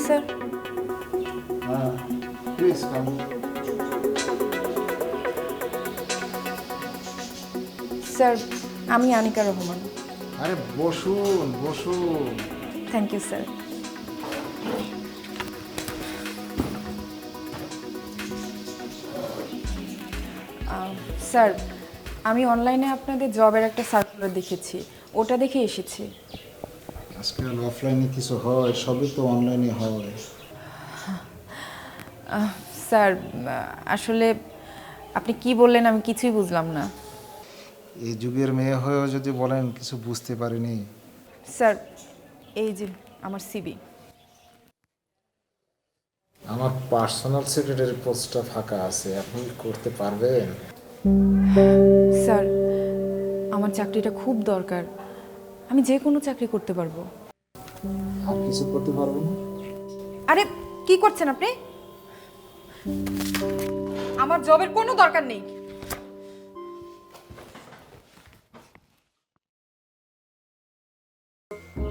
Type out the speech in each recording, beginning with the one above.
Sir. Please come. Sir, আমি আনিকা রহমান। আরে বসুন বসুন। Thank you sir. স্যার, আমি অনলাইনে আপনাদের জবের একটা সার্কুলার দেখেছি, ওটা দেখে এসেছি। আজকাল অফলাইনে কিছু হয়, সবই তো অনলাইনে হয়। স্যার, আসলে আপনি কি বললেন আমি কিছুই বুঝলাম না। এই যুগের মেয়ে হয়েও যদি বলেন কিছু বুঝতে পারিনি। স্যার, এই যে আমার সিবি। আমার পার্সোনাল সেক্রেটারি পোস্টটা ফাঁকা আছে, আপনি করতে পারবেন? স্যার, আমার চাকরিটা খুব দরকার, আমি যে কোনো চাকরি করতে পারবো। আর কিছু করতে পারবেন না? আরে কি করছেন আপনি? আমার জবের কোনো দরকার নেই।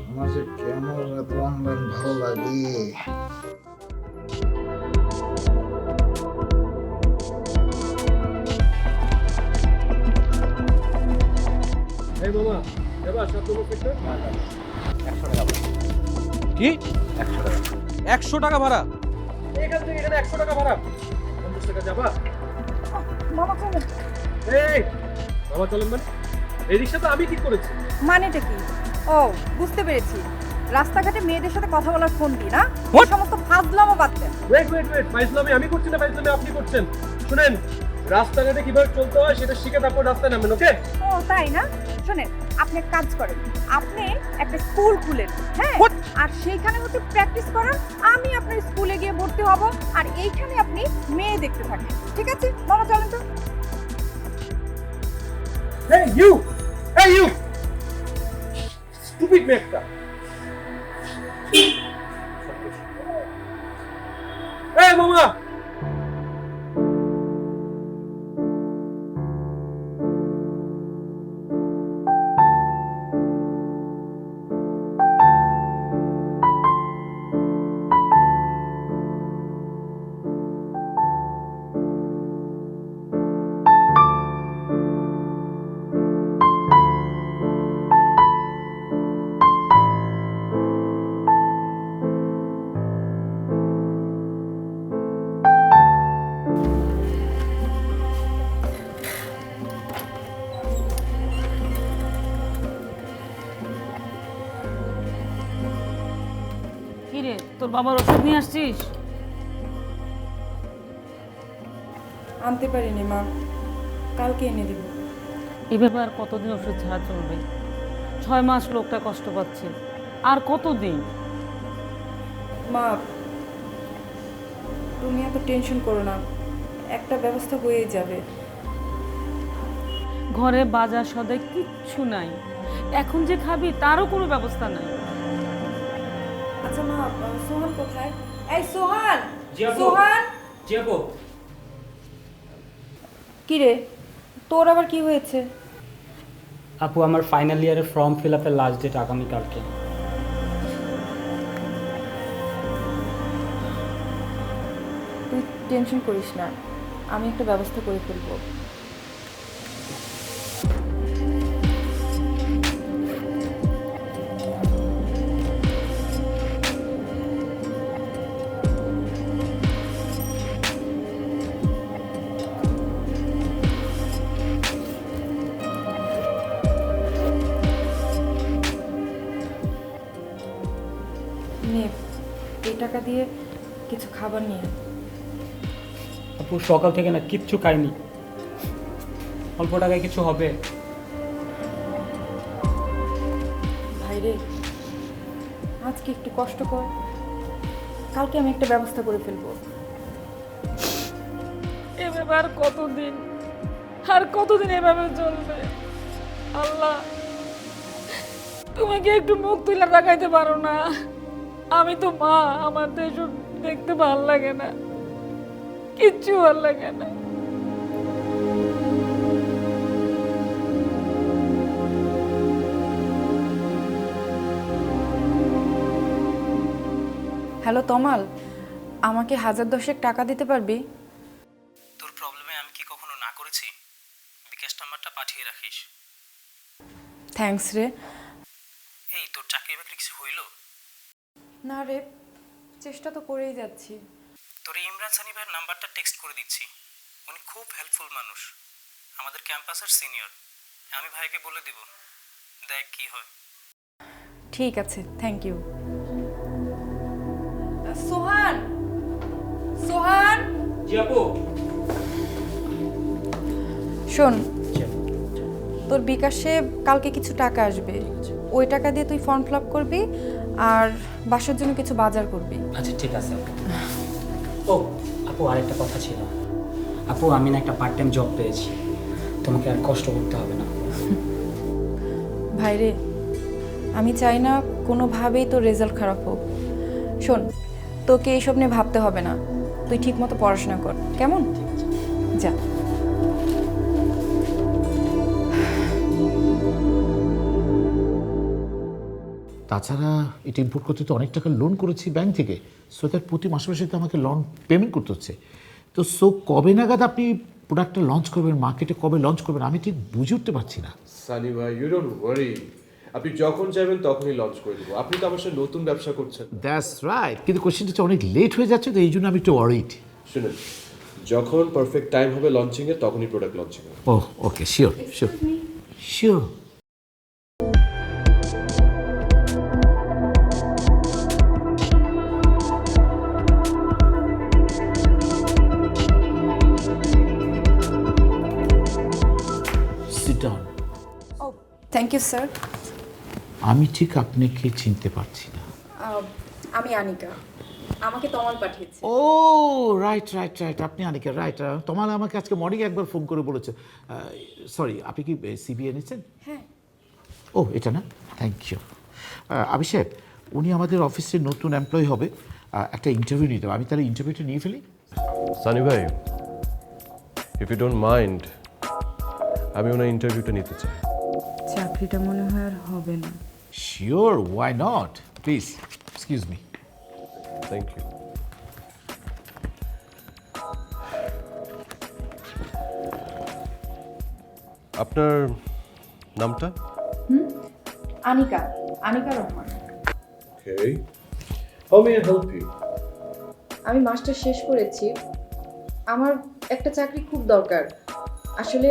আমার যে কেন এত অনলাইন ভালো লাগে। এই মামা, এবার 7 নম্বর সেক্টর 100 টাকা। কি 100 টাকা? 100 টাকা ভাড়া? এখান থেকে এখানে 100 টাকা ভাড়া, 50 টাকা যাবা। মামা চলেন। এই মামা চলেন মানে? এই রিক্সা তো আমি ঠিক করেছি। মানেটা কি? ও, বুঝতে পেরেছি, রাস্তাঘাটে মেয়েদের সাথে কথা বলার ফোন দি না, What? সমস্ত ফাজলামো বাদ দেন। ওয়েট ওয়েট ওয়েট, ফাইজলামি আমি করছি না, ফাইজলামি আপনি করছেন। শুনেন, রাস্তাঘাটে কিভাবে চলতে হয় সেটা শিখে তারপর রাস্তায় নামেন, ওকে? ও তাই না? শোনেন, আপনি এক কাজ করেন, আপনি একটা স্কুল খুলেন, হ্যাঁ, What? আর সেইখানে হচ্ছে প্র্যাকটিস করান, আমি আপনার স্কুলে গিয়ে ভর্তি হব, আর এইখানে আপনি মেয়ে দেখতে থাকেন, ঠিক আছে? মামা চলেন তো। Hey you! Hey you! Stupid মেয়ে একটা। এই মামা! কিরে, তোর বাবার ওষুধ নিয়ে আসছিস? আনতে পারিনি মা, কালকে এনে দেব। এভাবে আর কতদিন ওষুধ ছাড়া চলবে? 6 মাস লোকটা কষ্ট পাচ্ছে, আর কতদিন? মা, তুমি এত টেনশন করো না, একটা ব্যবস্থা হয়ে যাবে। ঘরে বাজার সদাই কিচ্ছু নাই, এখন যে খাবি তারও কোনো ব্যবস্থা নাই। আচ্ছা মা, সোহান কোথায়? এই সোহান! জি আপু। সোহান! জি আপু। কি রে, তোর আবার কি হয়েছে? আপু, আমার ফাইনাল ইয়ারের ফর্ম ফিল আপের লাস্ট ডেট আগামীকালকে। তুই টেনশন করিস না, আমি একটা ব্যবস্থা করে ফেলবো। নে, এই টাকা দিয়ে কিছু খাবার নিয়ে। আপু, সকাল থেকে না কিচ্ছু খাইনি, অল্প টাকায় কিছু হবে? ভাইরে, আজকে একটু কষ্ট কর, কালকে আমি একটা ব্যবস্থা করে ফেলবো। এভাবে আর কতদিন, আর কতদিন এভাবে চলবে? আল্লাহ, তুমি কি একটু মুখ তুলে তাকাইতে পারো না? আমি তো মা, আমার তো এসব দেখতে ভাল লাগে না, কিচ্ছু ভাল লাগে না। হ্যালো তমাল, আমাকে 1010 টাকা দিতে পারবি? তোর প্রবলেমে আমি কি কখনো না করেছি? বিকাশ নাম্বারটা পাঠিয়ে রাখিস। থ্যাঙ্কস রে। এই তোর চাকরি বাকরি কিছু হইল? না রে, চেষ্টা তো করেই যাচ্ছি। তোর ইমরান সানি ভাইয়ের নাম্বারটা টেক্সট করে দিচ্ছি। উনি খুব হেল্পফুল মানুষ, আমাদের ক্যাম্পাসের সিনিয়র। আমি ভাইকে বলে দিব, দেখ কি হয়। ঠিক আছে, থ্যাংক ইউ। সোহান, সোহান, জি আপু। শোন, তোর বিকাশে কালকে কিছু টাকা আসবে, ওই টাকা দিয়ে তুই ফর্ম ফিল আপ করবি আর বাসার জন্য কিছু বাজার করবি। আচ্ছা ঠিক আছে আপু। ও আপু, আরেকটা কথা ছিল। আপু, আমি না একটা পার্ট টাইম জব পেয়েছি, তোমাকে আর কষ্ট করতে হবে না। ভাইরে, আমি চাই না কোনোভাবেই তোর রেজাল্ট খারাপ হোক। শোন, তোকে এইসব নিয়ে ভাবতে হবে না, তুই ঠিকমতো পড়াশোনা কর, কেমন? যা। তাছাড়া এটা ইম্পোর্ট করতে তো অনেক টাকা লোন করেছি ব্যাংক থেকে, সো দ্যাট প্রতি মাসে মাসে তো আমাকে লোন পেমেন্ট করতে হচ্ছে। তো সো কবে নাগাদ আপনি প্রোডাক্টটা লঞ্চ করবেন, মার্কেটে কবে লঞ্চ করবেন, আমি ঠিক বুঝে উঠতে পারছি না। সানি ভাই, ইউ ডোন্ট ওয়ারি, আপনি যখন চাইবেন তখনই লঞ্চ করে দেবো। আপনি তো আমার সাথে নতুন ব্যবসা করছেন। দ্যাটস রাইট, কিন্তু কোশ্চেনটা হচ্ছে অনেক লেট হয়ে যাচ্ছে, তো এই জন্য আমি একটু ওয়ারিড। শুনুন, যখন পারফেক্ট টাইম হবে লঞ্চিংয়ের তখনই প্রোডাক্ট লঞ্চিং হবে। ও okay, sure sure sure. Sit down. ও থ্যাংক ইউ স্যার। আমি ঠিক আপনাকে চিনতে পারছি না। আমি আনিকা, আমাকে তমাল পাঠিয়েছে। ও রাইট রাইট রাইট, আপনি আনিকা, রাইট। তোমার আমাকে আজকে মর্নিং একবার ফোন করে বলেছে। সরি, আপনি কি সিবি এনেছেন? হ্যাঁ। ও এটা না, থ্যাংক ইউ। অভিষেক, উনি আমাদের অফিসের নতুন এমপ্লয়ি হবে, একটা ইন্টারভিউ নিতে হবে। আমি তাহলে ইন্টারভিউটা নিয়ে ফেলি। সানি ভাই, ইফ ইউ ডোন্ট মাইন্ড, আমি ওনার ইন্টারভিউটা নিতে চাই। চাকরিটা মনে হয় আর হবে না। Sure, why not, please excuse me. Thank you. আপনার নামটা? Anika, Anika Rahman. Okay, how may I help you? আমি মাস্টার শেষ করেছি, আমার একটা চাকরি খুব দরকার। আসলে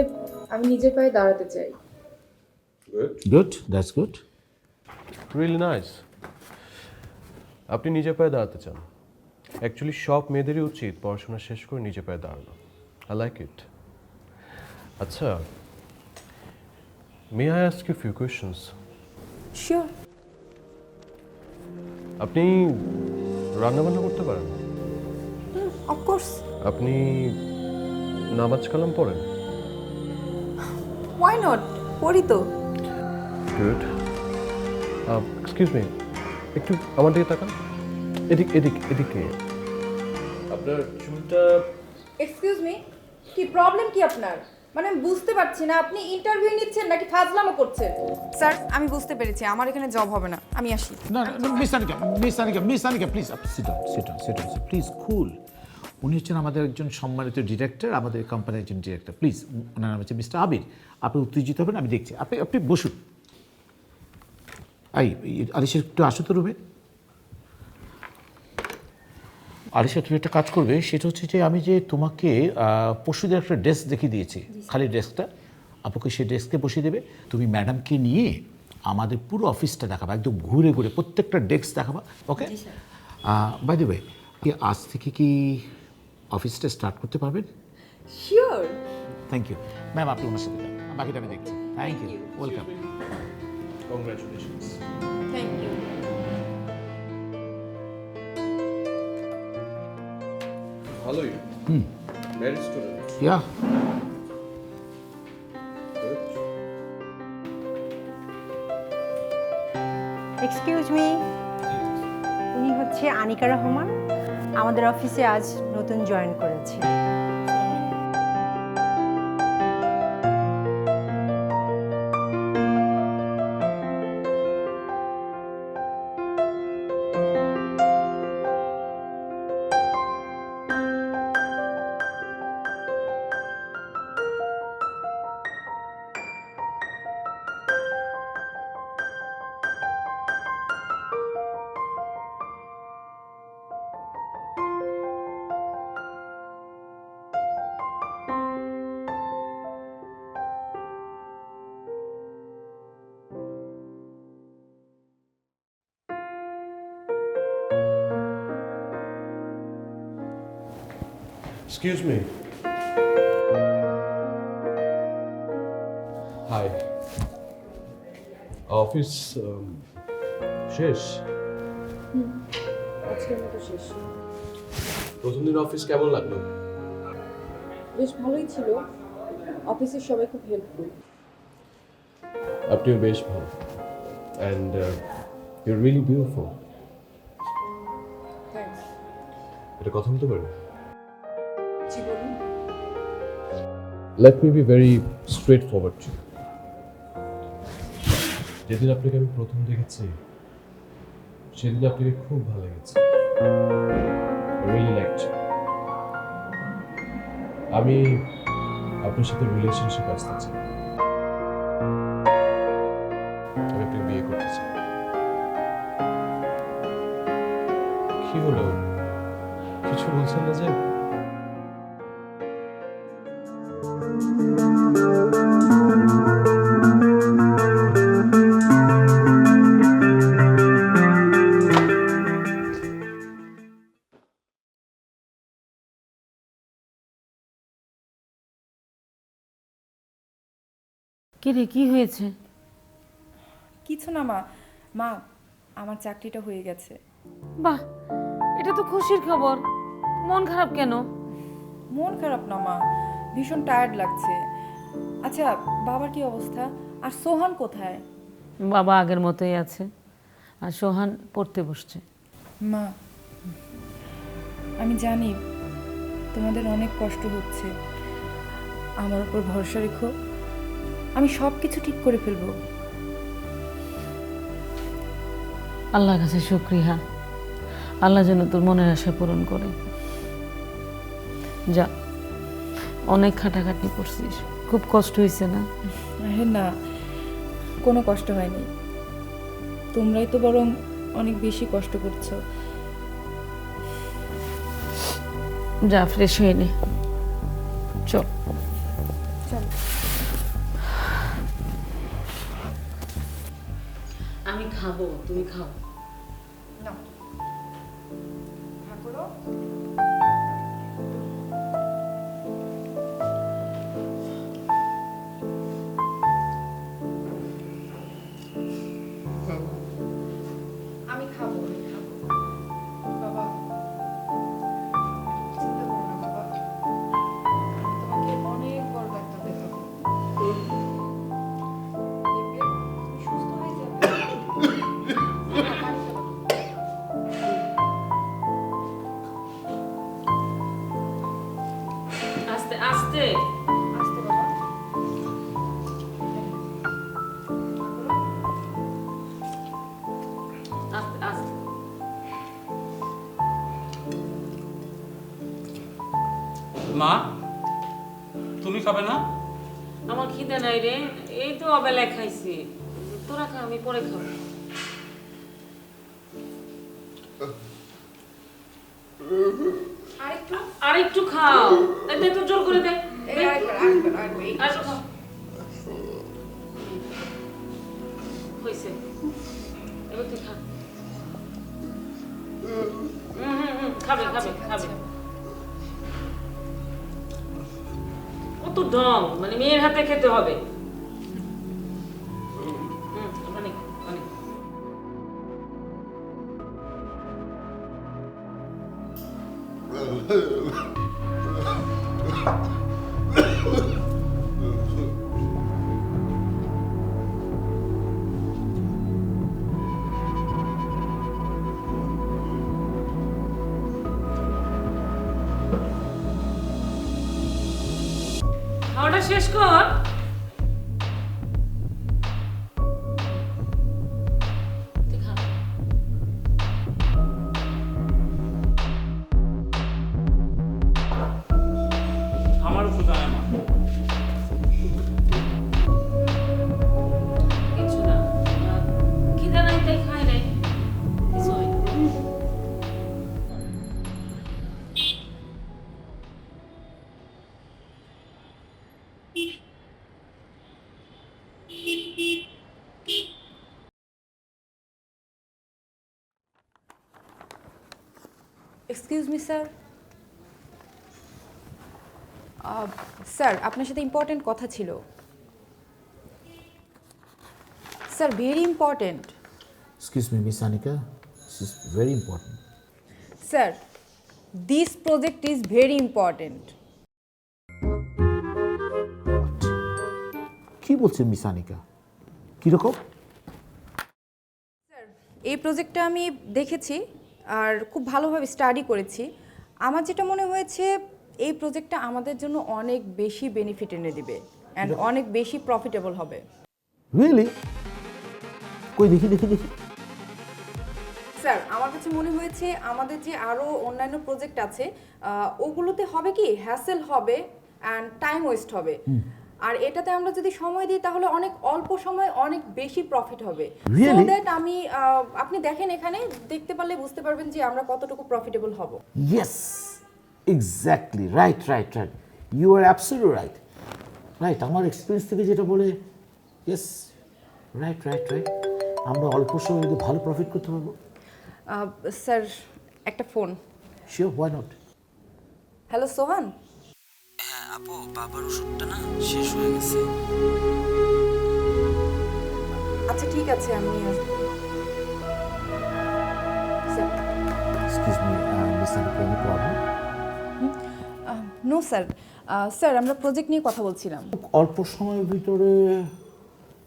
আমি নিজের পায়ে দাঁড়াতে চাই। Good, good, that's good. Really nice. আপনি নিজের পায়ে দাঁড়াতে চান। অ্যাকচুয়ালি সব মেয়েদেরই উচিত পড়াশোনা শেষ করে নিজের পায়ে দাঁড়ানো। I like it. আচ্ছা, may I ask you few questions? Sure. আপনি রান্নাবান্না করতে পারেন? অফকোর্স। আপনি নামাজ কালাম পড়েন? ওয়াই নট, পড়ি তো। গুড। এক্সকিউজ মি, একটু আমার দিকে তাকান। এদিকে। আপনার চুলটা... এক্সকিউজ মি, কি প্রবলেম কি আপনার? মানে আমি বুঝতে পারছি না, আপনি ইন্টারভিউ নিচ্ছেন নাকি ফাজলামো করছেন? স্যার, আমি বুঝতে পেরেছি, আমার এখানে জব হবে না, আমি আসি। না miss Anika, miss Anika please sit down, sit down, sit down please, cool. উনি হচ্ছেন আমাদের একজন সম্মানিত ডিরেক্টর, আমাদের কোম্পানির একজন ডিরেক্টর। প্লিজ, ওনার নাম হচ্ছে মিস্টার আবির। আপনি উত্তেজিত হবেন, আমি দেখছি। আপনি বসুন। আলিশা, একটু আসো তো রুমে। আলিশা, তুমি একটা কাজ করবে, সেটা হচ্ছে যে আমি যে তোমাকে পরশুদের একটা ডেস্ক দেখিয়ে দিয়েছি, খালি ডেস্কটা, আপুকে সেই ডেস্কে বসিয়ে দেবে। তুমি ম্যাডামকে নিয়ে আমাদের পুরো অফিসটা দেখাবা, একদম ঘুরে ঘুরে প্রত্যেকটা ডেস্ক দেখাবা। ওকে? বাই দ্য ওয়ে, আজ থেকে কি অফিসটা স্টার্ট করতে পারবেন? শিওর। থ্যাংক ইউ ম্যাম, আপনি ওনার সাথে যান, বাকিটা আমি দেখছি। Thank you, welcome. Congratulations. Thank you. ভালোই। Married student. Yeah, excuse me, উনি হচ্ছে আনিকা রহমান, আমাদের অফিসে আজ নতুন জয়েন করেছে। Excuse me. Hi. অফিস শেষ? আজকের মতো শেষ। প্রথম দিন অফিস কেমন লাগলো? বেশ ভালোই ছিল, অফিসের সবাই খুব হেল্পফুল। আপনিও বেশ ভালো। And you really beautiful. Thanks. এটা কথা বলতে পারি? জি বলুন। Let me be very straightforward to. যেদিন আপনাকে আমি প্রথম দেখেছি সেদিন আপনাকে খুব ভালো লেগেছে। Really liked. আমি আপনার সাথে রিলেশনশিপ আসতে চাই। আমি আপনাকে বিয়ে করতে চাই। কি হলো, কিছু বলছেন না যে? কি রে, কি হয়েছে? কিছু না মা। মা, আমার চাকরিটা হয়ে গেছে। বাহ, এটা তো খুশির খবর। মন খারাপ কেন? মন খারাপ না মা, ভীষণ টায়ার্ড লাগছে। আচ্ছা, বাবার কি অবস্থা? আর সোহান কোথায়? বাবা আগের মতোই আছে, আর সোহান পড়তে বসছে। মা, আমি জানি তোমাদের অনেক কষ্ট হচ্ছে। আমার উপর ভরসা রেখো, আমি সব কিছু ঠিক করে ফেলবো। আল্লাহর কাছে শুকরিয়া, আল্লাহ যেন তোর মনের আশা পূরণ করে। যা, অনেক খাটাখাটনি করছিস, খুব কষ্ট হয়েছে না? আরে না, কোনো কষ্ট হয়নি। তোমরাই তো বরং অনেক বেশি কষ্ট করছো। যা, ফ্রেশ হয়ে নে, চল। চল। আমি খাবো, তুমি খাও। না, ঠাকুরও আমি খাবো, আমি খাবো। বাবা, চিন্তা করো না বাবা, আমি তোমাকে অনেক বড় ডাক্তার দেখাবো। দেখবে, তুমি সুস্থ হয়ে যাবে। আস্তে আস্তে। আসতে বাবা। আস্তে আস্তে। মা, তুমি খাবে না? আমার খিদে নাই রে, এই তো অবেলায় খাইছি। তোরা খা, আমি পরে খাবো। আরেকটু আর একটু খাও, দে তো, জোর করে দে। এই আরেকবার এই আর একটু খাও। হয়েছে, এবার তুই খা। খাবে খাবে খাবে। ও তো ঢং, মানে মেয়ের হাতে খেতে হবে। অনেক অনেক। খাওয়াটা শেষ কর। তুই খা। আমারও ক্ষুধা হয় মা। কিছু না, খিদে নাই তাই খাই নাই, কিছু হয় না। Excuse me sir. স্যার আপনার সাথে ইম্পর্টেন্ট কথা ছিল sir, very important. Excuse me miss Anika, this is very important. Sir, this project is very important. কি বলছেন মিস আনিকা, কীরকম? এই প্রজেক্টটা আমি দেখেছি আর খুব ভালোভাবে স্টাডি করেছি। আমার যেটা মনে হয়েছে এই প্রজেক্টটা আমাদের জন্য অনেক বেশি বেনিফিট এনে দিবে অ্যান্ড অনেক বেশি প্রফিটেবল হবে। রিয়েলি? কই দেখি দেখি দেখি। স্যার, আমার কাছে মনে হয়েছে আমাদের যে আরও অন্যান্য প্রজেক্ট আছে ওগুলোতে হবে কি হ্যাসেল হবে অ্যান্ড টাইম ওয়েস্ট হবে, আর এটাতে আমরা যদি সময় দিই তাহলে অনেক অল্প সময় অনেক বেশি প্রফিট হবে। সো দ্যাট আমি আপনি দেখেন এখানে দেখতে পারলে বুঝতে পারবেন যে আমরা কতটুকু প্রফিটেবল হব। Yes, exactly, right right right, you are absolutely right. Right, আমার এক্সপিরিয়েন্স থেকে যেটা বলে, ইয়েস, রাইট রাইট রাইট, আমরা অল্প সময়ে যদি ভালো প্রফিট করতে পারবো। স্যার, একটা phone. Sure, why not. Hello Sohan. হ্যাঁ আপু, বাবার ওষুধটা না শেষ হয়ে গেছে। আচ্ছা ঠিক আছে, আমি নিয়ে আসবো। Sir, excuse me miss Anika, any problem? No sir. Sir, আমরা প্রজেক্ট নিয়ে কথা বলছিলাম। অল্প সময়ের ভিতরে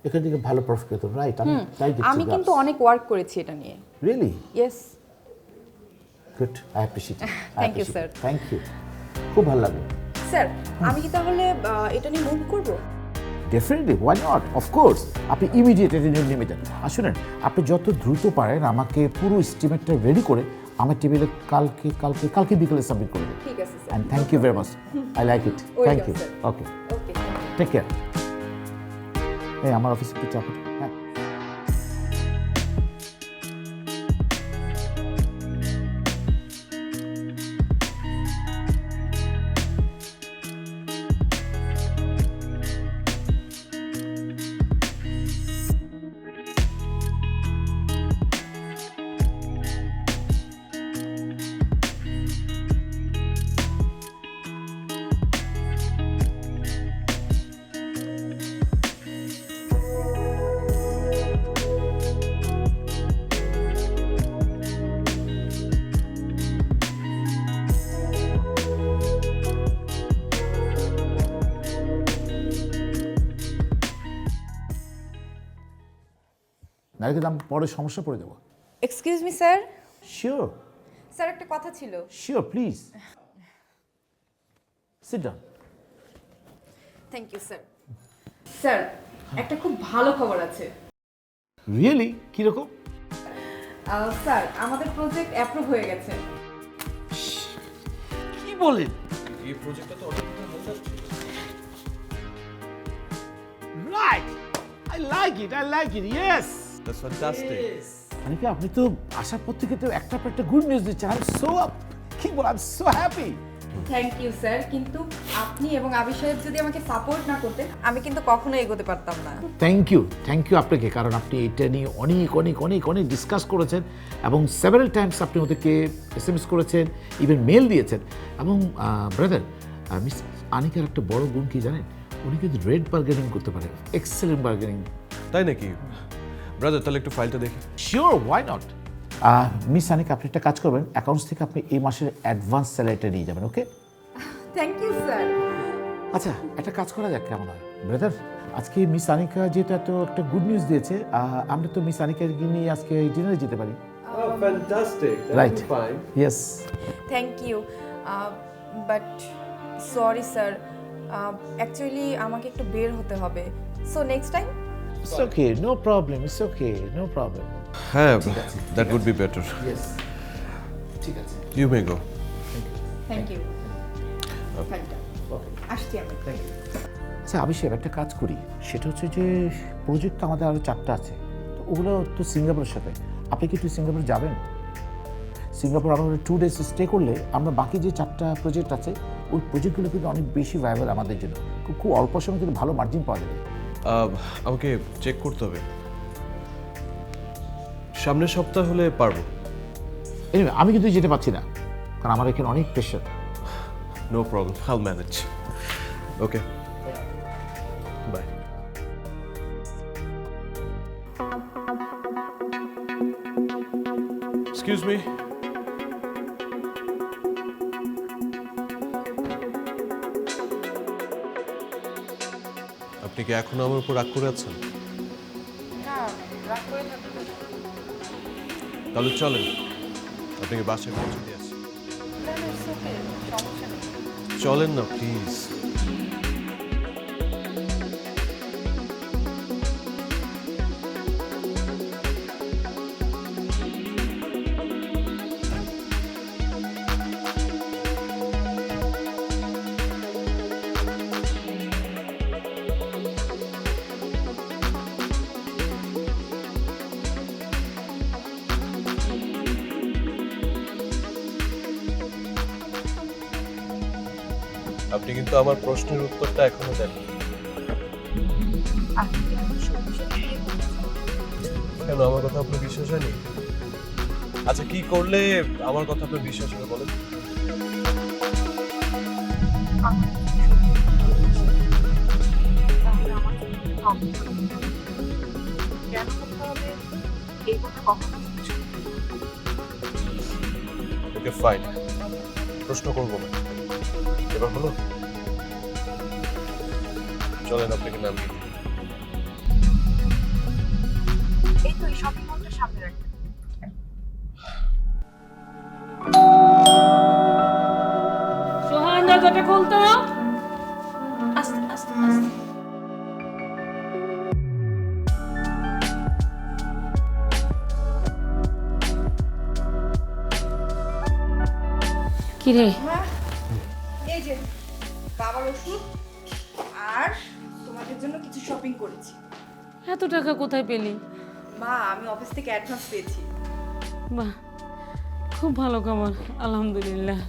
এখান থেকে ভালো প্রফিট পেতো, রাইট? আমি কিন্তু অনেক ওয়ার্ক করেছি এটা নিয়ে। Really? Yes. Good, I appreciate it. Thank you, sir. Thank you, খুব ভালো লাগলো। স্যার, আমি কি তাহলে এটা নিয়ে মুভ করব? Definitely, why not, of course. আপনি ইমিডিয়েট এটা নিয়ে নেমে যান। আর শুনেন, আপনি যত দ্রুত পারেন আমাকে পুরো এস্টিমেটটা রেডি করে আমার টেবিলে কালকে বিকেলে সাবমিট করে দেবেন। ঠিক আছে sir. And thank you very much, I like it. Thank you. sir. Okay, okay. Take care. এই আমার অফিসে একটু চাপ। হ্যাঁ, নাহলে কিন্তু আমি পরে সমস্যা পড়ে যাবো। Excuse me sir. Sure sir, একটা কথা ছিল। Sure, please sit down. Thank you sir. Sir, একটা খুব ভালো খবর আছে। রিয়েলি? কীরকম? স্যার, আমাদের প্রজেক্ট অ্যাপ্রুভ হয়ে গেছে। কি বলেন? এই প্রজেক্টটা তো অনেক ভালো যাচ্ছে। Right, I like it, yes. That's fantastic. Anika, আপনি তো আসার পর থেকে তো একটা পর একটা গুড নিউজ দিচ্ছেন। আই এম সো কি বল, I am so happy. Thank you sir, কিন্তু আপনি এবং আবি সাহেব যদি আমাকে সাপোর্ট না করতেন আমি কিন্তু কখনো এগোতে পারতাম না। থ্যাংক ইউ আপনাকে, কারণ আপনি এটা নিয়ে অনেক অনেক অনেক অনেক ডিসকাস করেছেন এবং সেভারাল টাইমস আপনি ওদেরকে SMS করেছেন, ইভেন মেল দিয়েছেন। এবং ব্রাদার, মিস আনিকার একটা বড় গুণ কি জানেন? উনি কিন্তু রেড বার্গেনিং করতে পারে, এক্সেলেন্ট বার্গেনিং। তাই নাকি? ব্রাদার, তাহলে একটু ফাইলটা দেখি। Sure, why not. Miss Anika, আপনি একটা কাজ করবেন, অ্যাকাউন্টস থেকে আপনি এই মাসের অ্যাডভান্স স্যালারিটা নিয়ে যাবেন, ওকে? Thank you sir. আচ্ছা, একটা কাজ করা যাক, কেমন হয় ব্রাদার? আজকে মিস আনিকা যেহেতু এত একটা গুড নিউজ দিয়েছে, আমরা তো মিস আনিকাকে নিয়ে আজকে ডিনারে যেতে পারি। Fantastic, right, yes. Thank you, but sorry sir, actually আমাকে একটু বের হতে হবে। So next time. It's okay, no problem, it's okay, no problem. হ্যাঁ, that would be better. Yes. ঠিক আছে। You may go. Thank you. আসছি আমি। আচ্ছা অভিষেক, একটা কাজ করি, সেটা হচ্ছে যে প্রজেক্ট আমাদের আরও 4টা আছে, তো ওগুলো তো সিঙ্গাপুরের সাথে। আপনি কি একটু সিঙ্গাপুর যাবেন? সিঙ্গাপুর আমরা 2 days স্টে করলে আমরা বাকি যে 4টা প্রজেক্ট আছে ওই প্রজেক্টগুলো কিন্তু অনেক বেশি ভাইবেল আমাদের জন্য, খুব অল্প সময় কিন্তু ভালো মার্জিন পাওয়া যাবে। আমাকে চেক করতে হবে, সামনের সপ্তাহ হলে পারবো। এনিওয়ে, আমি কিন্তু যেতে পারছি না, কারণ আমার এখানে অনেক প্রেশার। নো প্রবলেম, আইল manage. Okay bye. Excuse me, আপনি কি এখনো আমার উপর রাগ করে আছেন? না, রাগ করে থাকবে না। তাহলে চলেন, আপনাকে বাসায় পৌঁছে দিয়ে আসি। না, না, it's okay, সমস্যা নেই। চলেন না প্লিজ। আপনি কিন্তু আমার প্রশ্নের উত্তরটা এখনো দেন। কেন আমার কথা আপনার বিশ্বাস হয়নি? আচ্ছা কি করলে আমার কথা আপনার বিশ্বাস হবে বলেন? ওকে ফাইন, প্রশ্ন করবো না। এবার হলো, চলেন আপনাকে নামিয়ে দিই। এই তো এই শপিং মলটা সামনে রাখবেন। সোহান, দরজাটা খুলতো। আস্তে আস্তে আস্তে। কি রে? এই যে বাবার ওষুধ আর তোমাদের জন্য কিছু শপিং করেছি। এত টাকা কোথায় পেলি? মা, আমি অফিস থেকে অ্যাডভান্স পেয়েছি। বাহ, খুব ভালো খবর, আলহামদুলিল্লাহ।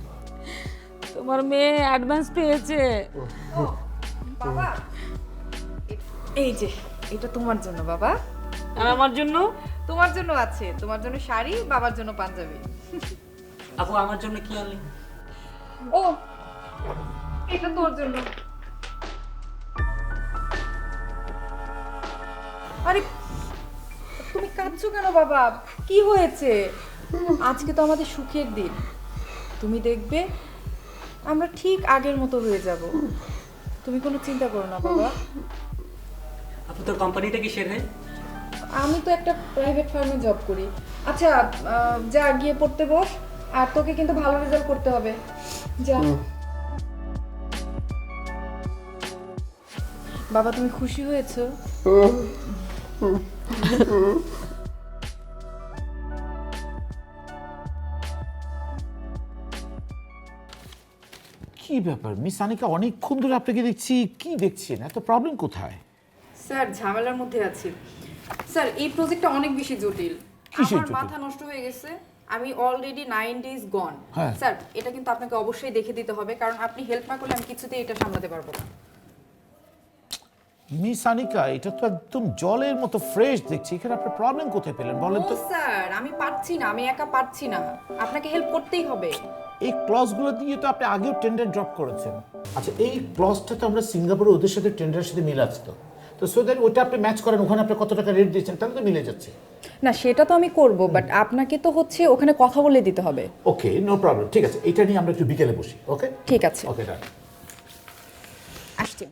তোমার মেয়ে অ্যাডভান্স পেয়েছে। ও বাবা, এই যে এটা তোমার জন্য বাবা। আর আমার জন্য? তোমার জন্য আছে, তোমার জন্য শাড়ি, বাবার জন্য পাঞ্জাবি। আপু আমার জন্য কি আনলি? ও এটা তোর জন্য। আরে তুমি কাঁদছো কেন বাবা? কি হয়েছে? আজকে তো আমাদের সুখের দিন, তুমি দেখবে আমরা ঠিক আগের মতো হয়ে যাব। তুমি কোনো চিন্তা করো না বাবা। আপু তোর কোম্পানিটা কি শেয়ার হয়? আমি তো একটা প্রাইভেট ফার্মে জব করি। আচ্ছা যা গিয়ে পড়তে বস, আর তোকে কিন্তু ভালো রেজাল্ট করতে হবে। যা বাবা, তুমি খুশি হয়েছো? কি ব্যাপার মিস আনিকা, অনেকক্ষণ ধরে আপনাকে দেখছি, কি দেখছেন? এত প্রবলেম কোথায়? স্যার ঝামেলার মধ্যে আছি। স্যার এই প্রজেক্টটা অনেক বেশি জটিল, কিসের আমার জটিল? মাথা নষ্ট হয়ে গেছে। আমি অলরেডি 9 days গন। হ্যাঁ। স্যার এটা কিন্তু আপনাকে অবশ্যই দেখে দিতে হবে, কারণ আপনি হেল্প না করলে আমি কিছুতেই এটা সামলাতে পারবো না। মিস আনিকা, এটা তো একদম জলের মতো ফ্রেশ দেখছি, এখানে আপনার প্রবলেম কোথায় পেলেন বলেন ও তো? স্যার আমি পারছি না, আমি একা পারছি না, আপনাকে হেল্প করতেই হবে। এই ক্লজগুলো দিয়ে তো আপনি আগেও টেন্ডার ড্রপ করেছেন। আচ্ছা, এই ক্লজটা তো আমরা সিঙ্গাপুরে ওদের সাথে টেন্ডারের সাথে মিল আছে, তো সো দ্যাট ওটা আপনি ম্যাচ করেন, ওখানে আপনি কত টাকা রেট দিয়েছেন তাহলে তো মিলে যাচ্ছে। না সেটা তো আমি করব, বাট আপনাকে তো হচ্ছে ওখানে কথা বলে দিতে হবে। ওকে, নো প্রবলেম, ঠিক আছে, এটা নিয়ে আমরা একটু বিকেলে বসি। ওকে ঠিক আছে, ওকে ডান। আসছি।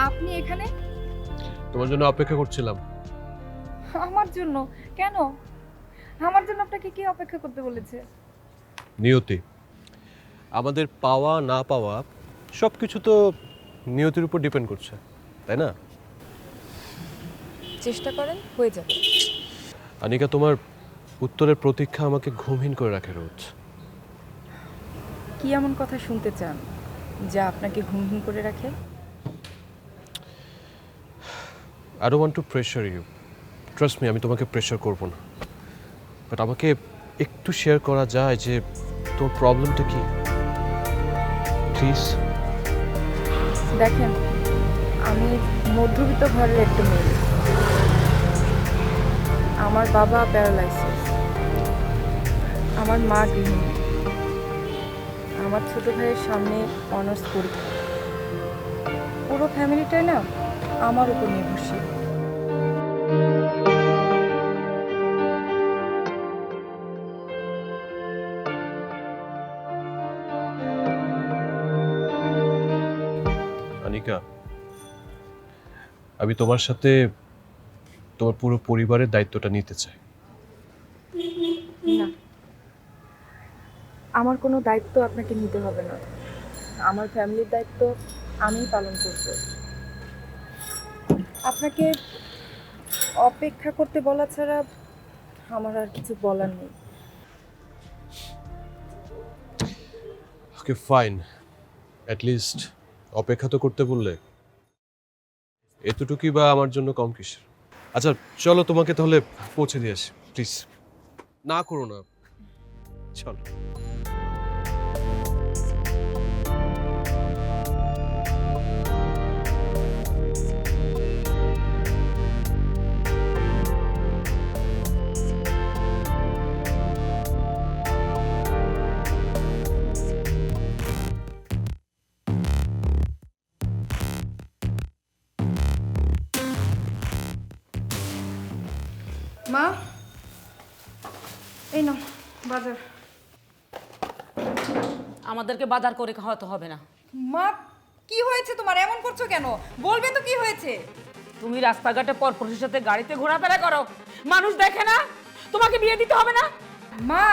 আপনি এখানে? তোমার জন্য অপেক্ষা করছিলাম। আমার জন্য? কেন? আমার জন্য আপনাকে কি অপেক্ষা করতে বলেছে? নিয়তি, আমাদের পাওয়া না পাওয়া সব কিছু তো নিয়তির উপর ডিপেন্ড করছে, তাই না? চেষ্টা করেন, হয়ে যাবে। আনিকা, তোমার উত্তরের প্রতীক্ষা আমাকে ঘুমহীন করে রাখে রোজ। কি এমন কথা শুনতে চান যা আপনাকে ঘুমঘুম করে রাখে? I don't want to pressure you. Trust me, আমি তোমাকে প্রেশার করব না, বাট আমাকে একটু শেয়ার করা যায় যে তোর প্রবলেমটা কি? প্লিজ। দেখেন, আমি মধ্যবিত্ত ঘরের একটা মেয়ে। আমার বাবা প্যারালাইসিস, আমার মা গৃহিণী, আমার ছোট ভাইয়ের সামনে অনার্স পরীক্ষা। পুরো ফ্যামিলিটাই না আমার উপর নির্ভরশীল। আনিকা, আমি তোমার সাথে তোমার পুরো পরিবারের দায়িত্বটা নিতে চাই। না, আমার কোনো দায়িত্ব আপনাকে নিতে হবে না। আমার ফ্যামিলির দায়িত্ব আমিই পালন করব। আপনাকে অপেক্ষা করতে বলা ছাড়া আমার আর কিছু বলার নেই। ওকে ফাইন, অ্যাট লিস্ট অপেক্ষা তো করতে বললে, এতটুকুই বা আমার জন্য কম কিসের। আচ্ছা চলো, তোমাকে তাহলে পৌঁছে দিয়ে আসি, প্লিজ। না করো না, চলো। মা, এই নাও বাজার। আমাদেরকে বাজার করে খাওয়াতে হবে না। মা, কি হয়েছে তোমার? এমন করছো কেন? বলবে তো কি হয়েছে। তুমি রাস্তাঘাটে পরপুরুষের সাথে গাড়িতে ঘোরাফেরা করো, মানুষ দেখে না? তোমাকে বিয়ে দিতে হবে না? মা,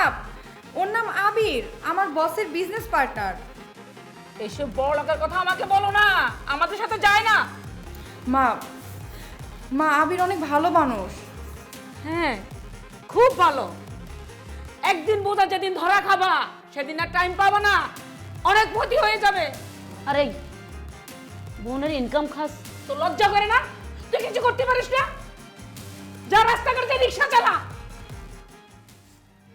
ওর নাম আবির, আমার বসের বিজনেস পার্টনার। এসব বড় লোকের কথা আমাকে বলো না, আমাদের সাথে যায় না। মা, মা আবির অনেক ভালো মানুষ। হ্যাঁ, খুব ভালো। একদিন বোঝা যেদিন ধরা খাবা সেদিন আর টাইম পাবা না, অনেক ক্ষতি হয়ে যাবে। আরে বোনের ইনকাম খাস তো লজ্জা করে না? তুই কিছু করতে পারিস না? যা রাস্তাঘাটে রিক্সা চালা,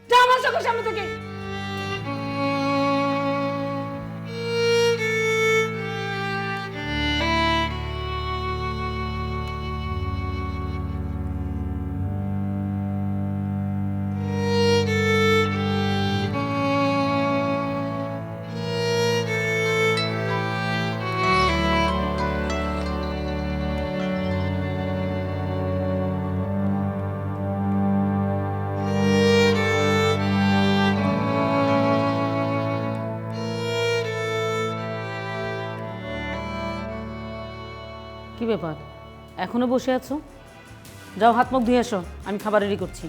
যা আমার চোখের সামনে থেকে। কি ব্যাপার, এখনো বসে আছো? যাও হাত মুখ ধুয়ে এসো, আমি খাবার রেডি করছি।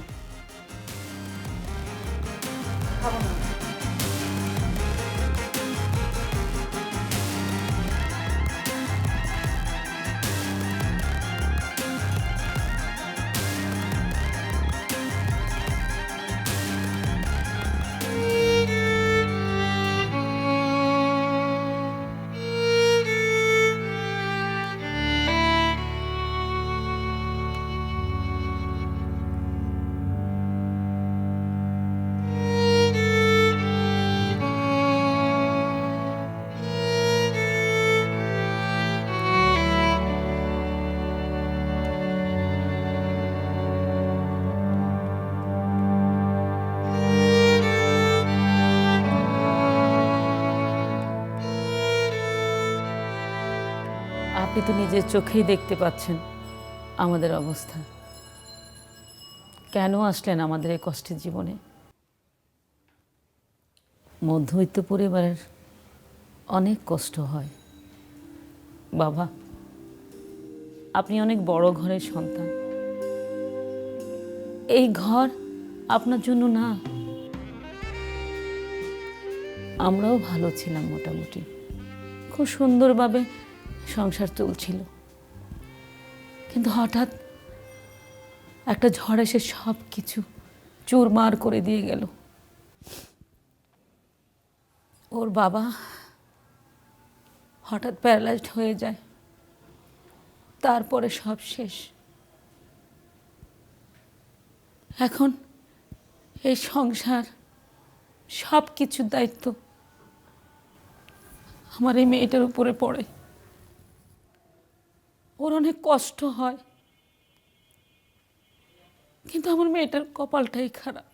আপনি তো নিজের চোখেই দেখতে পাচ্ছেন আমাদের অবস্থা। কেন আসলেন আমাদের এই কষ্টের জীবনে? মধ্যবিত্ত পরিবারের অনেক কষ্ট হয় বাবা। আপনি অনেক বড় ঘরের সন্তান, এই ঘর আপনার জন্য না। আমরাও ভালো ছিলাম, মোটামুটি খুব সুন্দরভাবে সংসার চলছিল, কিন্তু হঠাৎ একটা ঝড় এসে সব কিছু চুরমার করে দিয়ে গেল। ওর বাবা হঠাৎ প্যারালাইজড হয়ে যায়, তারপরে সব শেষ। এখন এই সংসার সব কিছুর দায়িত্ব আমার এই মেয়েটার উপরে পড়ে। ওর অনেক কষ্ট হয়, কিন্তু আমার মেয়েটার কপালটাই খারাপ।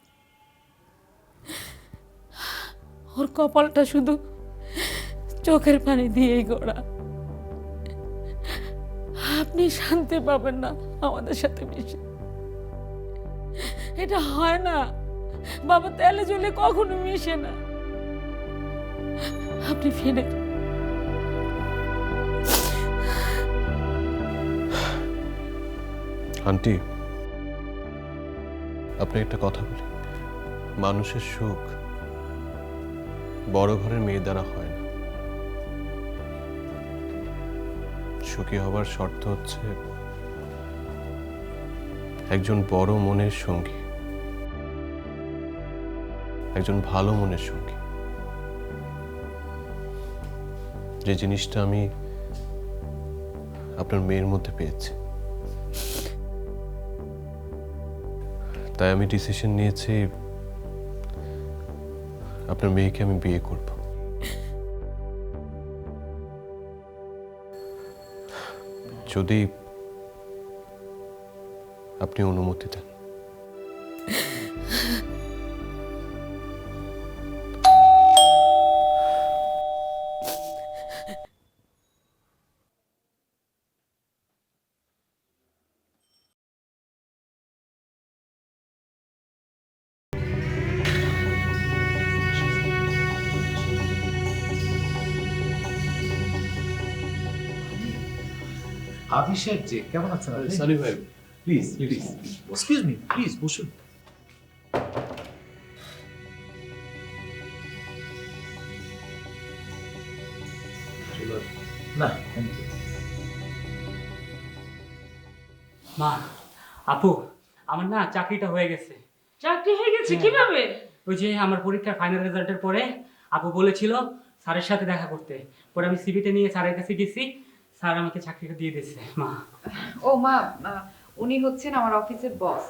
ওর কপালটা শুধু চোখের পানি দিয়েই গড়া। আপনি শান্তি পাবেন না আমাদের সাথে মিশে। এটা হয় না বাবা, তেলে জলে কখনো মিশে না। আপনি ফিরে আন্টি, আপনি একটা কথা বলি, মানুষের সুখ বড় ঘরের মেয়ে দ্বারা হয় না। সুখী হবার শর্ত হচ্ছে একজন বড় মনের সঙ্গী, একজন ভালো মনের সঙ্গী। যে জিনিসটা আমি আপনার মেয়ের মধ্যে পেয়েছি, তাই আমি ডিসিশন নিয়েছি আপনার মেয়েকে আমি বিয়ে করব। যদি আপনি অনুমতি দেন। অভিষেক জি, কেমন আছেন আপনি? সানি ভাই, please please excuse me, please বসুন। না, থ্যাংক ইউ। মা, আপু, আমার না চাকরিটা হয়ে গেছে। চাকরি হয়ে গেছে কিভাবে? ওই যে আমার পরীক্ষার ফাইনাল রেজাল্টের পরে আপু বলেছিল স্যারের সাথে দেখা করতে, পরে আমি সিভিটা নিয়ে স্যারের কাছে গেছি, স্যার আমাকে চাকরিটা দিয়ে দিয়েছে। মা, ও মা, উনি হচ্ছেন আমার অফিসের বস।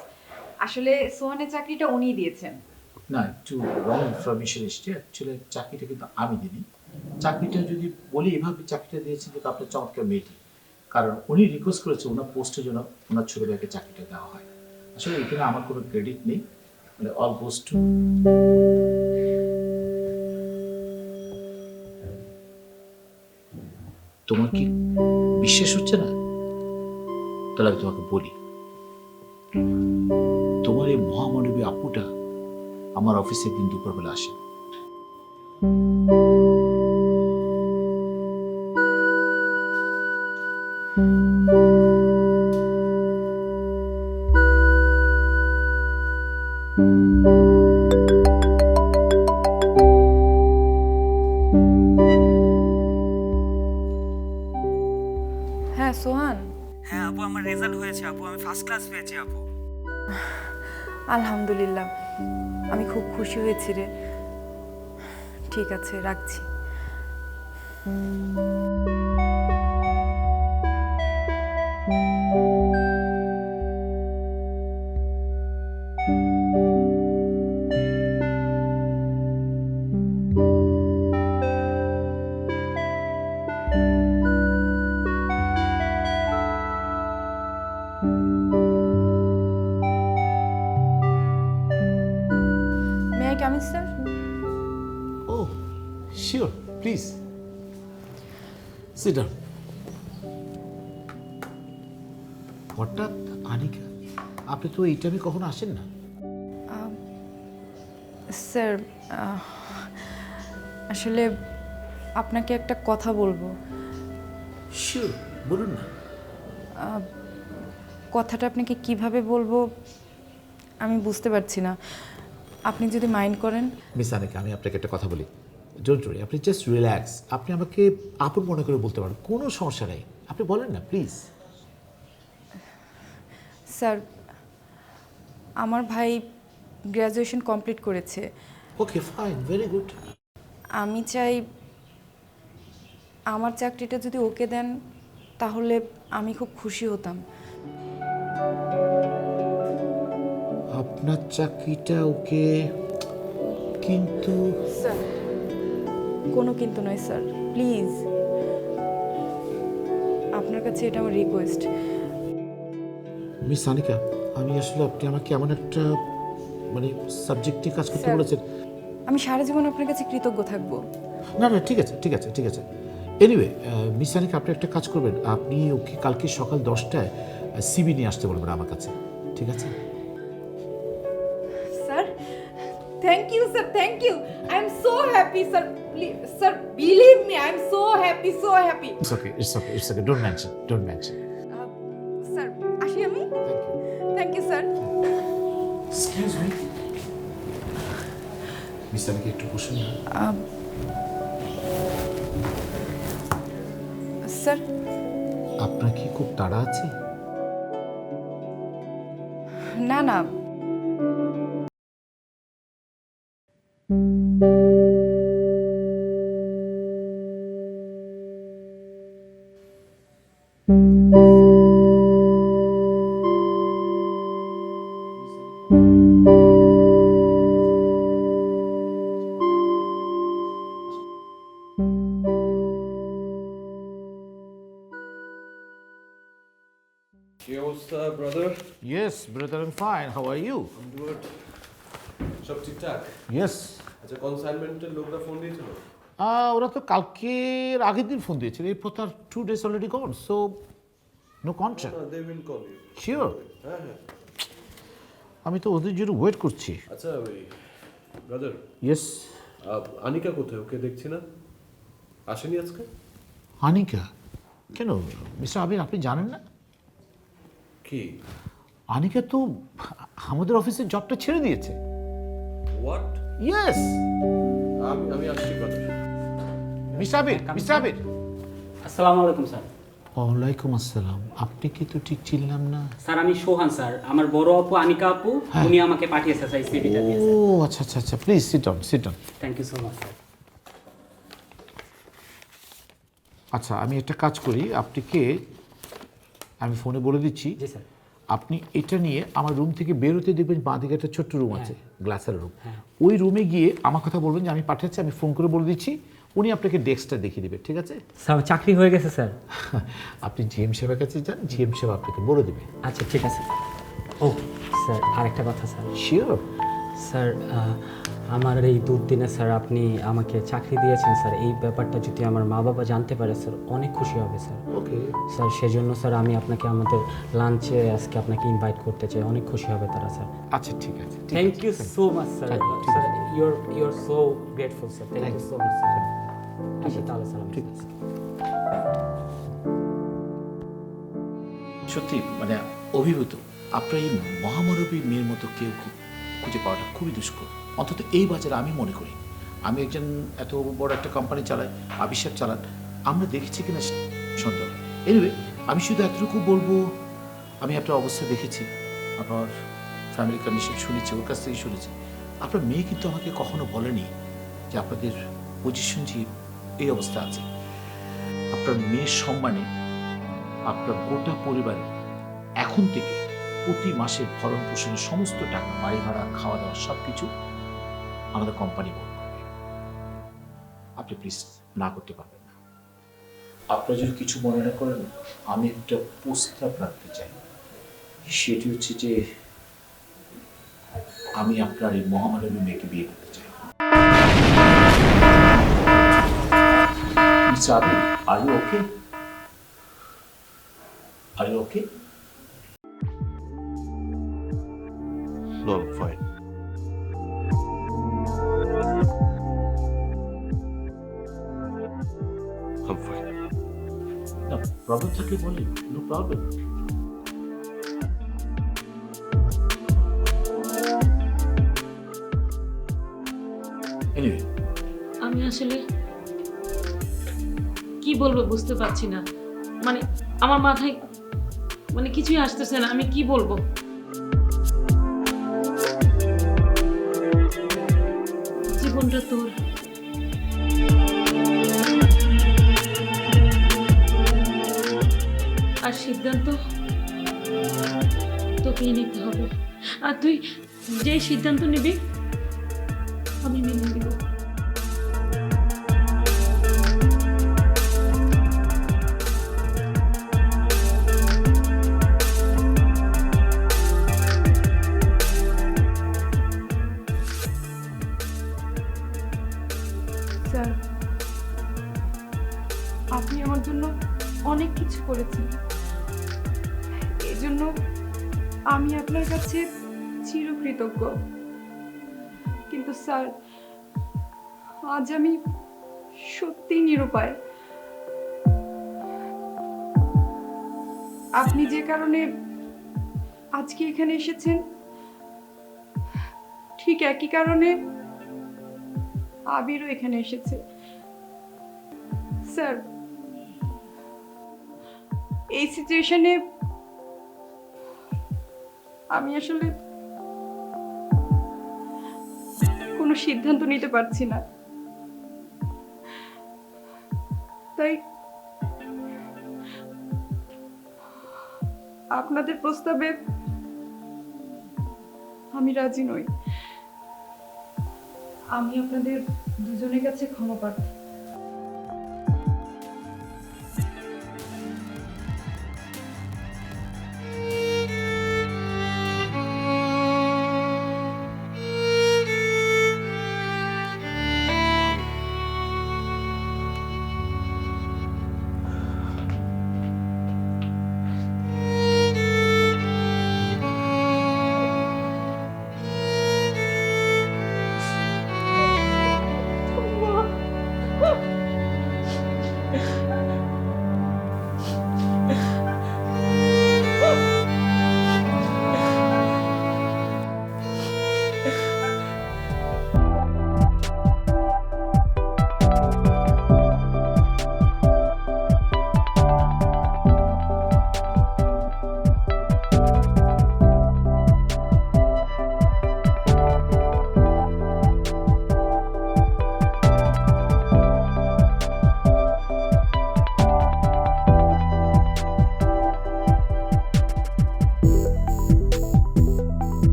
আসলে সোহানের চাকরিটা উনিই দিয়েছেন। না, একটু রং ইনফরমেশন এসছে। অ্যাকচুয়ালি চাকরিটা কিন্তু আমি দিইনি। চাকরিটা যদি বলি এভাবে চাকরিটা দিয়েছেন কিন্তু আপনার চমৎকার মেয়েটি, কারণ উনি রিকোয়েস্ট করেছে ওনার পোস্টের জন্য ওনার ছোট ভাইকে চাকরিটা দেওয়া হয়। আসলে এখানে আমার কোনো ক্রেডিট নেই, মানে অল গোস টু। তোমার কি বিশ্বাস হচ্ছে না? তাহলে আমি তোমাকে বলি, তোমার এই মহামানবী আপুটা আমার অফিসে দিন দুপুরবেলা আসে। হ্যাঁ সোহান। হ্যাঁ আপু, আমার রেজাল্ট হয়েছে আপু, আমি ফার্স্ট ক্লাস পেয়েছি আপু। আলহামদুলিল্লাহ, আমি খুব খুশি হয়েছি রে। ঠিক আছে, রাখছি। May I come in sir? Oh sure, please sit down. হঠাৎ আনিকা, আপনি তো এই টাইমে কখনো আসেন না। স্যার, আসলে আপনাকে একটা কথা বলবো। শিওর, বলুন না। কথাটা আপনাকে কিভাবে বলবো আমি বুঝতে পারছি না, আপনি যদি মাইন্ড করেন। মিস আনিকা, আমি আপনাকে একটা কথা বলি, ডোন্ট ওয়ারি, আপনি জাস্ট রিল্যাক্স। আপনি আমাকে আপন মনে করে বলতে পারেন, কোনো সমস্যা নেই, আপনি বলেন না প্লিজ। স্যার, আমার ভাই গ্র্যাজুয়েশন কমপ্লিট করেছে। Okay fine, very good. আমি চাই আমার চাকরিটা যদি ওকে দেন তাহলে আমি খুব খুশি হতাম। আপনার চাকরিটা ওকে, কিন্তু স্যার কোনো কিন্তু নয় স্যার, প্লিজ আপনার কাছে এটা আমার রিকোয়েস্ট। মিস আনিকা, আমি আসলে আপনি আমাকে এমন একটা মানে সাবজেক্টে কাজ করতে স্যার, বলেছেন। আমি সারা জীবন আপনার কাছে কৃতজ্ঞ থাকবো। না না, ঠিক আছে ঠিক আছে ঠিক আছে। এনিওয়ে মিস আনিকা, আপনি একটা কাজ করবেন, আপনি ওকে কালকে সকাল 10টায় সিবি নিয়ে আসতে বলবেন আমার কাছে, ঠিক আছে? Sir thank you sir, thank you, I am so happy sir, please sir believe me, I am so happy, so happy. It's okay, it's okay, it's okay, don't mention, don't mention. Sir আসি আমি। Thank you. Thank you sir. Excuse me, miss Anika একটু বসুন না। Sir আপনার কি খুব তাড়া আছে? না না, কি অবস্থা brother? Yes brother, I am fine, how are you? Good. সব ঠিকঠাক? ইয়েস। আচ্ছা, কনসাইনমেন্টের লোকরা ফোন দিয়েছিল? ওরা তো কালকের আগের দিন ফোন দিয়েছিল, এরপর তার 2 days already gone, so no contract. They will call you. Sure? হ্যাঁ হ্যাঁ। আমি তো ওদের জন্য ওয়েট করছি। আচ্ছা ওই ব্রাদার, ইয়েস। আনিকা কোথায়? ওকে দেখছি না, আসেনি আজকে? আনিকা? কেন মিস্টার আবির, আপনি জানেন না? কি? আনিকা তো আমাদের অফিসের জবটা ছেড়ে দিয়েছে। হোয়াট? ইয়েস। আমি আসছি ব্রাদার। মিস্টার আবির, মিস্টার আবির। আসসালামু আলাইকুম স্যার। ওয়ালাইকুম আসসালাম। আপনি কি তো ঠিক চিনলাম না? স্যার আমি সোহান স্যার, আমার বড় আপু আনিকা আপু, উনি আমাকে পাঠিয়েছে স্যার সিভিটা দিয়ে। ও আচ্ছা আচ্ছা আচ্ছা, please sit down, sit down. Thank you so much sir. আচ্ছা, আমি একটা কাজ করি, আপনাকে আমি ফোনে বলে দিচ্ছি। জি স্যার। আপনি এটা নিয়ে আমার রুম থেকে বেরোতে দেখবেন, বাঁ দিকে একটা ছোট্ট রুম আছে, গ্লাসের রুম। ওই রুমে গিয়ে আমার কথা বলবেন যে আমি পাঠাচ্ছি, আমি ফোন করে বলে দিচ্ছি, উনি আপনাকে ডেস্কটা দেখিয়ে দেবে, ঠিক আছে? স্যার চাকরি হয়ে গেছে স্যার। আপনি জিএম সাহেবের কাছে যান, জিএম সাহেব আপনাকে বলে দেবে। আচ্ছা ঠিক আছে। ও স্যার আরেকটা কথা স্যার। শিওর? স্যার আমার এই দুর্দিনে স্যার আপনি আমাকে চাকরি দিয়েছেন স্যার, এই ব্যাপারটা যদি আমার মা বাবা জানতে পারে স্যার অনেক খুশি হবে স্যার। ওকে স্যার সেজন্য স্যার আমি আপনাকে আমাদের লাঞ্চে আজকে আপনাকে ইনভাইট করতে চাই, অনেক খুশি হবে তারা স্যার। আচ্ছা ঠিক আছে। Thank you so much sir. Sir you're so grateful sir, thank you so much sir. আচ্ছা তাহলে স্যার ঠিক আছে। সত্যি মানে অভিভূত, আপনার এই মহামানবী মেয়ের মতো কেউ খুঁজে পাওয়াটা খুবই দুষ্কর, অন্তত এই বাজারে আমি মনে করি। আমি একজন এত বড় একটা কোম্পানি চালাই, আবিষ্কার চালান, আমরা দেখেছি কিনা সন্দেহ। এনিওয়ে, আমি শুধু এতটুকু বলবো, আমি আপনার অবস্থা দেখেছি, আপনার ফ্যামিলি কন্ডিশন শুনেছি, ওর কাছ থেকে শুনেছি। আপনার মেয়ে কিন্তু আমাকে কখনো বলেনি যে আপনাদের পজিশন যে এই অবস্থা আছে। আপনার মেয়ের সম্মানে আপনার গোটা পরিবারের এখন থেকে প্রতি মাসের ভরণ পোষণের সমস্ত টাকা, বাড়ি ভাড়া, খাওয়া দাওয়া সব কিছু আমাদের কোম্পানি বহন করবে। আপনি প্লিজ না করতে পারবেন না। আপনারা যদি কিছু মনে না করেন, আমি একটা প্রস্তাব রাখতে চাই। সেটি হচ্ছে যে আমি আপনার এই মহামানবী মেয়েকে বিয়ে করতে চাই। Are you okay? Are you okay? No, I'm fine. I'm fine. No problem থাকলে বলেন, no problem. Anyway, আমি আসলে কি বলবো বুঝতে পারছি না, মানে আমার মাথায় মানে কিছুই আসতেছে না, আমি কি বলবো। জীবনটা তোর, আর সিদ্ধান্ত তোকেই নিতে হবে, আর তুই যেই সিদ্ধান্ত নিবি আমি মেনে নিব। স্যার, আপনি আমার জন্য অনেক কিছু করেছেন, এই জন্য আমি আপনার কাছে চিরকৃতজ্ঞ। কিন্তু স্যার, আজ আমি সত্যিই নিরুপায়। আপনি যে কারণে আজকে এখানে এসেছেন, ঠিক একই কারণে আবিরও এখানে এসেছে। স্যার, এই সিচুয়েশনে আমি আসলে কোনো সিদ্ধান্ত নিতে পারছি না, তাই আপনাদের প্রস্তাবে আমি রাজি নই। আমি আপনাদের দুজনের কাছে ক্ষমা প্রার্থী।